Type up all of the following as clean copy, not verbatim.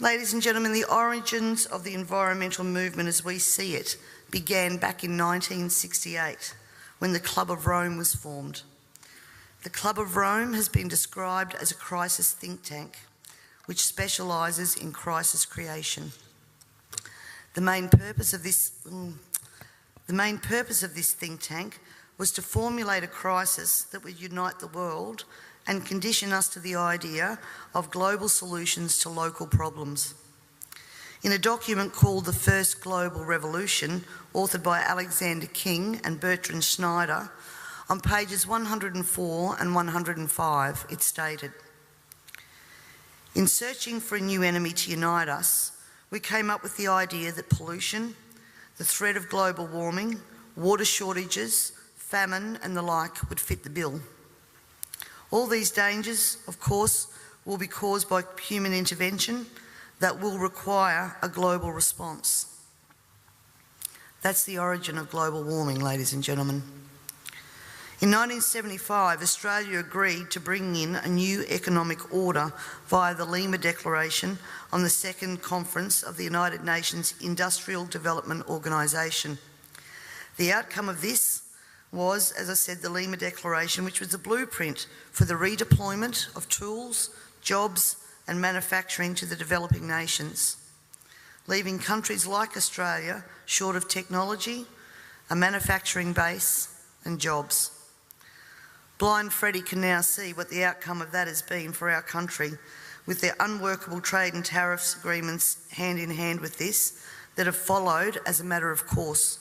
Ladies and gentlemen, the origins of the environmental movement as we see it began back in 1968 when the Club of Rome was formed. The Club of Rome has been described as a crisis think tank which specialises in crisis creation. The main purpose of this think tank was to formulate a crisis that would unite the world and condition us to the idea of global solutions to local problems. In a document called The First Global Revolution, authored by Alexander King and Bertrand Schneider, on pages 104 and 105, it stated, "In searching for a new enemy to unite us, we came up with the idea that pollution, the threat of global warming, water shortages, famine and the like would fit the bill. All these dangers, of course, will be caused by human intervention that will require a global response." That's the origin of global warming, ladies and gentlemen. In 1975, Australia agreed to bring in a new economic order via the Lima Declaration on the Second Conference of the United Nations Industrial Development Organisation. The outcome of this was, as I said, the Lima Declaration, which was a blueprint for the redeployment of tools, jobs and manufacturing to the developing nations, leaving countries like Australia short of technology, a manufacturing base and jobs. Blind Freddie can now see what the outcome of that has been for our country, with their unworkable trade and tariffs agreements hand in hand with this that have followed as a matter of course.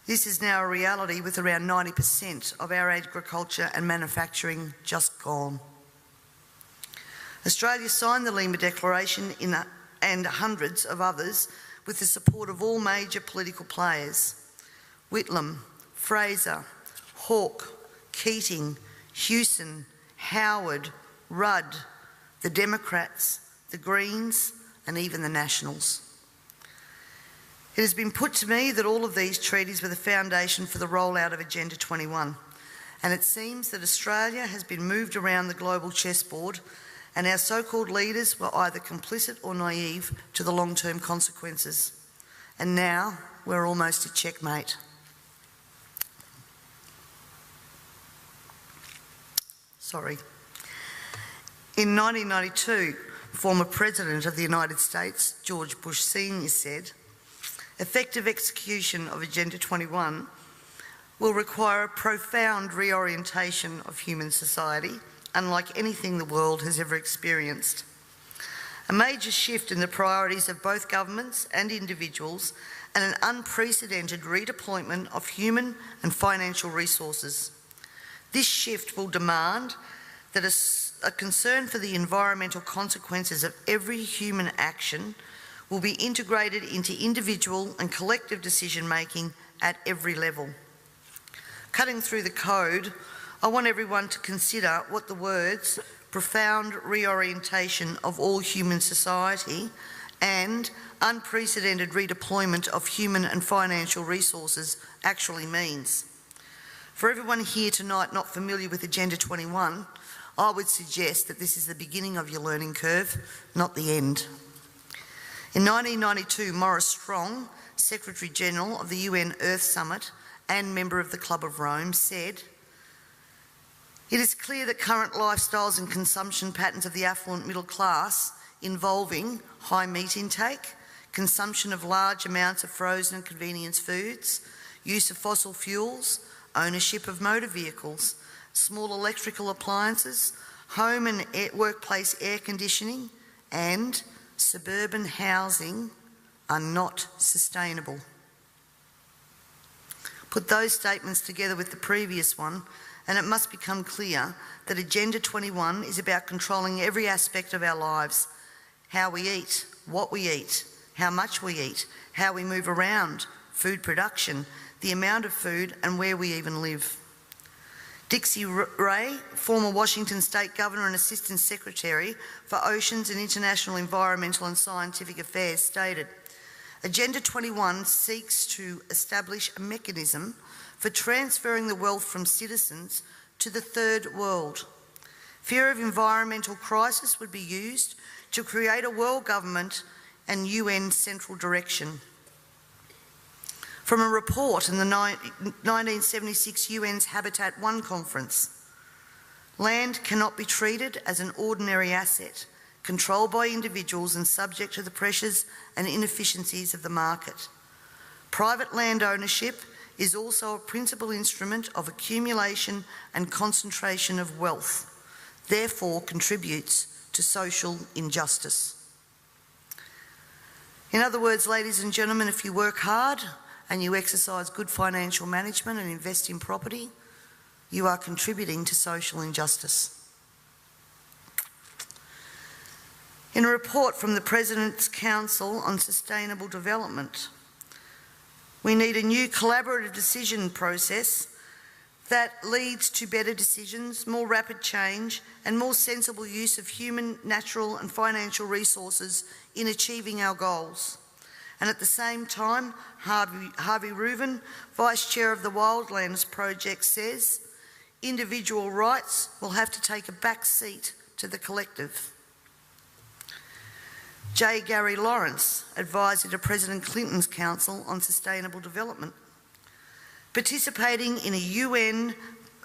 This is now a reality, with around 90% of our agriculture and manufacturing just gone. Australia signed the Lima Declaration and hundreds of others with the support of all major political players: Whitlam, Fraser, Hawke, Keating, Hewson, Howard, Rudd, the Democrats, the Greens and even the Nationals. It has been put to me that all of these treaties were the foundation for the rollout of Agenda 21, and it seems that Australia has been moved around the global chessboard, and our so-called leaders were either complicit or naive to the long-term consequences. And now we're almost at checkmate. In 1992, former President of the United States, George Bush Sr. said, "Effective execution of Agenda 21 will require a profound reorientation of human society, unlike anything the world has ever experienced. A major shift in the priorities of both governments and individuals, and an unprecedented redeployment of human and financial resources. This shift will demand that a concern for the environmental consequences of every human action will be integrated into individual and collective decision-making at every level." Cutting through the code, I want everyone to consider what the words "profound reorientation of all human society" and "unprecedented redeployment of human and financial resources" actually means. For everyone here tonight not familiar with Agenda 21, I would suggest that this is the beginning of your learning curve, not the end. In 1992, Maurice Strong, Secretary-General of the UN Earth Summit and member of the Club of Rome, said, "It is clear that current lifestyles and consumption patterns of the affluent middle class, involving high meat intake, consumption of large amounts of frozen and convenience foods, use of fossil fuels, ownership of motor vehicles, small electrical appliances, home and workplace air conditioning, and suburban housing are not sustainable." Put those statements together with the previous one, and it must become clear that Agenda 21 is about controlling every aspect of our lives: how we eat, what we eat, how much we eat, how we move around, food production, the amount of food, and where we even live. Dixie Ray, former Washington State Governor and Assistant Secretary for Oceans and International Environmental and Scientific Affairs, stated, "Agenda 21 seeks to establish a mechanism for transferring the wealth from citizens to the third world. Fear of environmental crisis would be used to create a world government and UN central direction. From a report in the 1976 UN's Habitat I conference, land cannot be treated as an ordinary asset, controlled by individuals and subject to the pressures and inefficiencies of the market. Private land ownership is also a principal instrument of accumulation and concentration of wealth, therefore contributes to social injustice. In other words, ladies and gentlemen, if you work hard and you exercise good financial management and invest in property, you are contributing to social injustice. In a report from the President's Council on Sustainable Development, we need a new collaborative decision process that leads to better decisions, more rapid change, and more sensible use of human, natural and financial resources in achieving our goals. And at the same time, Harvey Reuven, Vice Chair of the Wildlands Project, says individual rights will have to take a back seat to the collective. J. Gary Lawrence, Advisor to President Clinton's Council on Sustainable Development, participating in a UN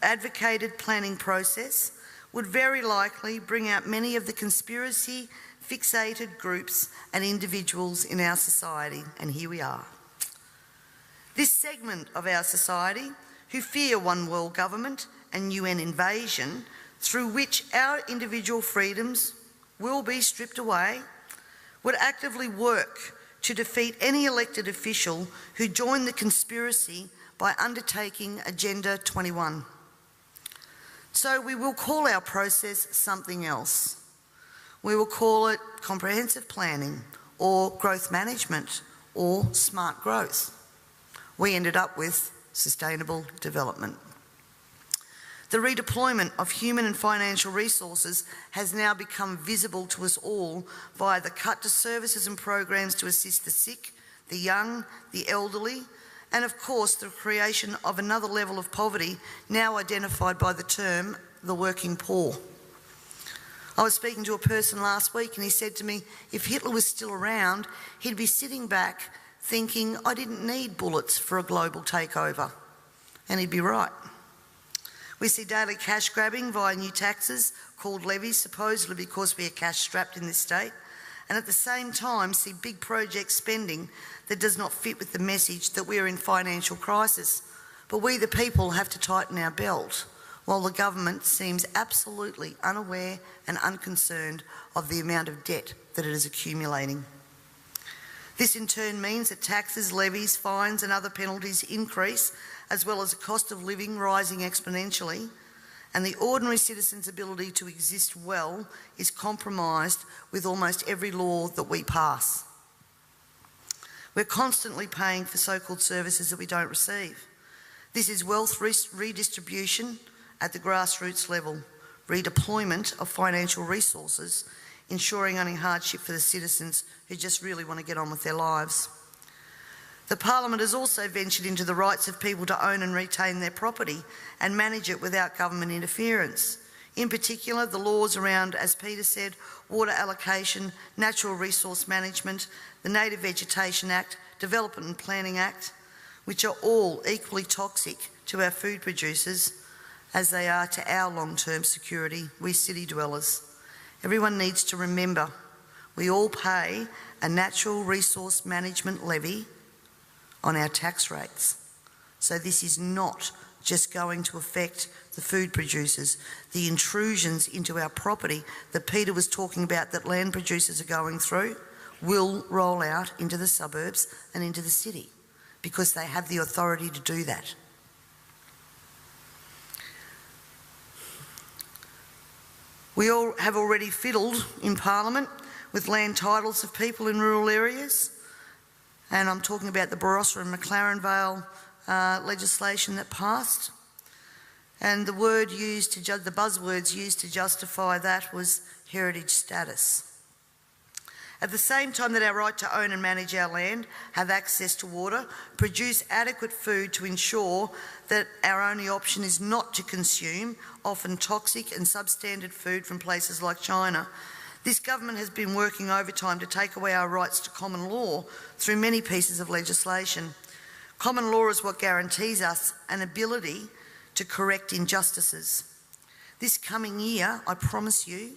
advocated planning process would very likely bring out many of the conspiracy fixated groups and individuals in our society, and here we are. This segment of our society who fear one world government and UN invasion, through which our individual freedoms will be stripped away, would actively work to defeat any elected official who joined the conspiracy by undertaking Agenda 21. So we will call our process something else. We will call it comprehensive planning or growth management or smart growth. We ended up with sustainable development. The redeployment of human and financial resources has now become visible to us all via the cut to services and programs to assist the sick, the young, the elderly, and of course the creation of another level of poverty now identified by the term the working poor. I was speaking to a person last week and he said to me, if Hitler was still around, he'd be sitting back thinking, I didn't need bullets for a global takeover. And he'd be right. We see daily cash grabbing via new taxes called levies, supposedly because we are cash strapped in this state, and at the same time see big project spending that does not fit with the message that we are in financial crisis. But we the people have to tighten our belt, while the government seems absolutely unaware and unconcerned of the amount of debt that it is accumulating. This in turn means that taxes, levies, fines and other penalties increase, as well as the cost of living rising exponentially, and the ordinary citizen's ability to exist well is compromised with almost every law that we pass. We're constantly paying for so-called services that we don't receive. This is wealth redistribution at the grassroots level, redeployment of financial resources, ensuring only hardship for the citizens who just really want to get on with their lives. The Parliament has also ventured into the rights of people to own and retain their property and manage it without government interference. In particular, the laws around, as Peter said, water allocation, natural resource management, the Native Vegetation Act, Development and Planning Act, which are all equally toxic to our food producers as they are to our long-term security, we city dwellers. Everyone needs to remember, we all pay a natural resource management levy on our tax rates. So this is not just going to affect the food producers. The intrusions into our property that Peter was talking about that land producers are going through will roll out into the suburbs and into the city because they have the authority to do that. We all have already fiddled in Parliament with land titles of people in rural areas, and I'm talking about the Barossa and McLaren Vale legislation that passed. And the buzzwords used to justify that was heritage status. At the same time that our right to own and manage our land, have access to water, produce adequate food to ensure that our only option is not to consume often toxic and substandard food from places like China, This government has been working overtime to take away our rights to common law through many pieces of legislation. Common law is what guarantees us an ability to correct injustices. This coming year, I promise you,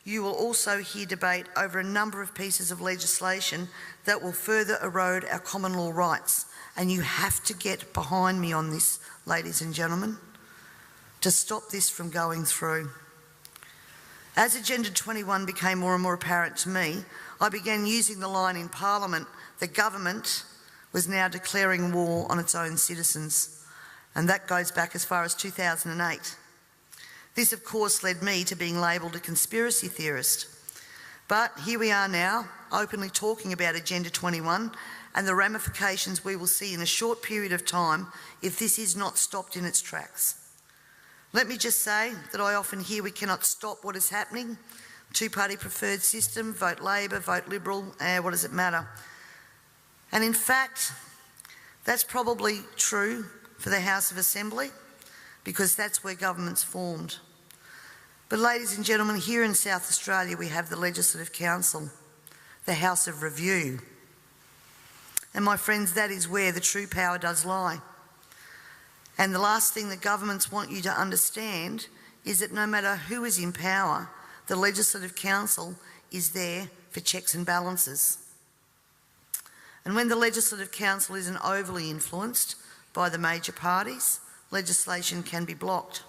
you will also hear debate over a number of pieces of legislation that will further erode our common law rights. And you have to get behind me on this, ladies and gentlemen, to stop this from going through. As Agenda 21 became more and more apparent to me, I began using the line in Parliament that government was now declaring war on its own citizens. And that goes back as far as 2008. This, of course, led me to being labelled a conspiracy theorist. But here we are now, openly talking about Agenda 21 and the ramifications we will see in a short period of time if this is not stopped in its tracks. Let me just say that I often hear we cannot stop what is happening. Two-party preferred system, vote Labor, vote Liberal, what does it matter? And in fact, that's probably true for the House of Assembly, because that's where government's formed. But ladies and gentlemen, here in South Australia we have the Legislative Council, the House of Review. And my friends, that is where the true power does lie. And the last thing that governments want you to understand is that no matter who is in power, the Legislative Council is there for checks and balances. And when the Legislative Council isn't overly influenced by the major parties, legislation can be blocked.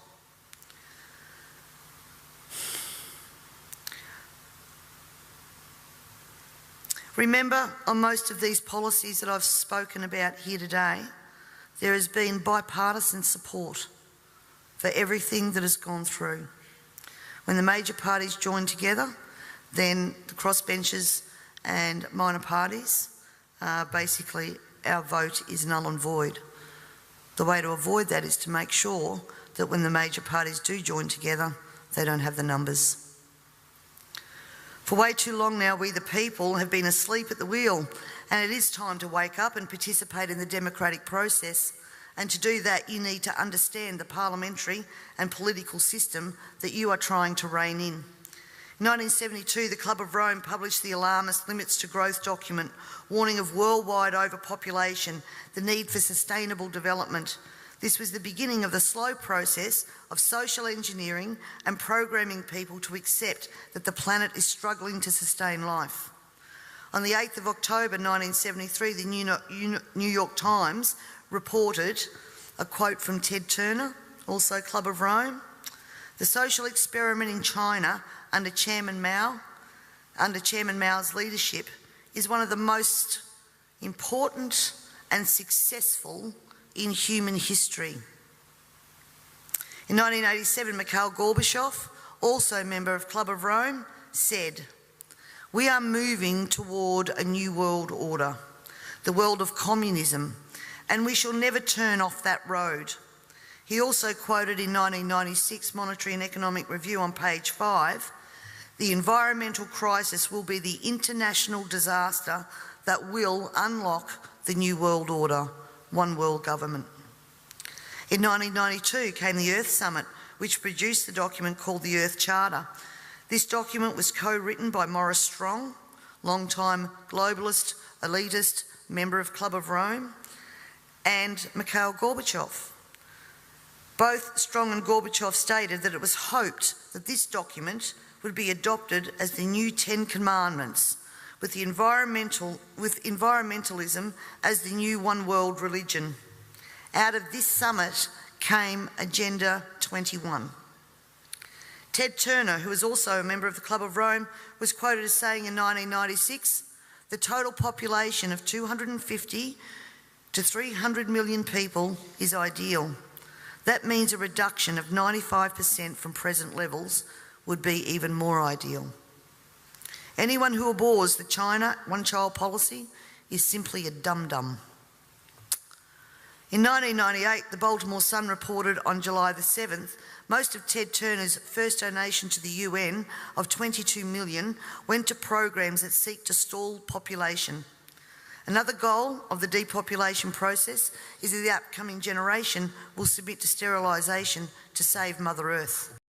Remember, on most of these policies that I've spoken about here today, there has been bipartisan support for everything that has gone through. When the major parties join together, then the crossbenchers and minor parties, basically our vote is null and void. The way to avoid that is to make sure that when the major parties do join together, they don't have the numbers. For way too long now, we the people have been asleep at the wheel, and it is time to wake up and participate in the democratic process. And to do that, you need to understand the parliamentary and political system that you are trying to rein in. In 1972, the Club of Rome published the alarmist Limits to Growth document, warning of worldwide overpopulation, the need for sustainable development. This was the beginning of the slow process of social engineering and programming people to accept that the planet is struggling to sustain life. On the 8th of October 1973, the New York Times reported a quote from Ted Turner, also Club of Rome. The social experiment in China under Chairman Mao's leadership is one of the most important and successful in human history. In 1987, Mikhail Gorbachev, also a member of Club of Rome, said, "We are moving toward a new world order, the world of communism, and we shall never turn off that road." He also quoted in 1996 Monetary and Economic Review on page 5, "The environmental crisis will be the international disaster that will unlock the new world order, one world government." In 1992 came the Earth Summit, which produced the document called the Earth Charter. This document was co-written by Maurice Strong, long-time globalist, elitist, member of Club of Rome, and Mikhail Gorbachev. Both Strong and Gorbachev stated that it was hoped that this document would be adopted as the new 10 Commandments, with environmentalism as the new one world religion. Out of this summit came Agenda 21. Ted Turner, who was also a member of the Club of Rome, was quoted as saying in 1996, "The total population of 250 to 300 million people is ideal. That means a reduction of 95% from present levels would be even more ideal." Anyone who abhors the China one-child policy is simply a dum-dum. In 1998, the Baltimore Sun reported on July the 7th, most of Ted Turner's first donation to the UN of $22 million went to programs that seek to stall population. Another goal of the depopulation process is that the upcoming generation will submit to sterilisation to save Mother Earth.